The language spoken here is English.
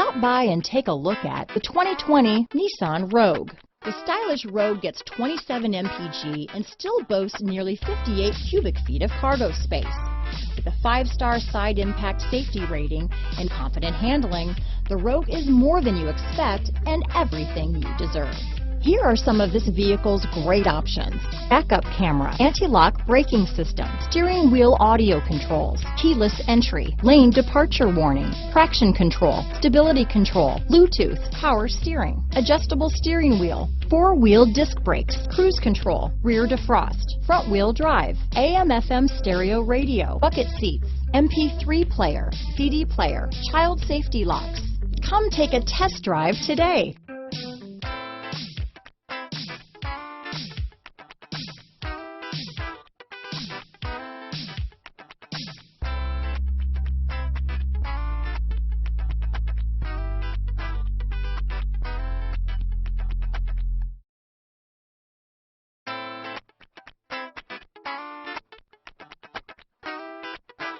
Stop by and take a look at the 2020 Nissan Rogue. The stylish Rogue gets 27 mpg and still boasts nearly 58 cubic feet of cargo space. With a 5-star side impact safety rating and confident handling, the Rogue is more than you expect and everything you deserve. Here are some of this vehicle's great options: backup camera, anti-lock braking system, steering wheel audio controls, keyless entry, lane departure warning, traction control, stability control, Bluetooth, power steering, adjustable steering wheel, 4-wheel disc brakes, cruise control, rear defrost, front wheel drive, AM/FM stereo radio, bucket seats, MP3 player, CD player, child safety locks. Come take a test drive today.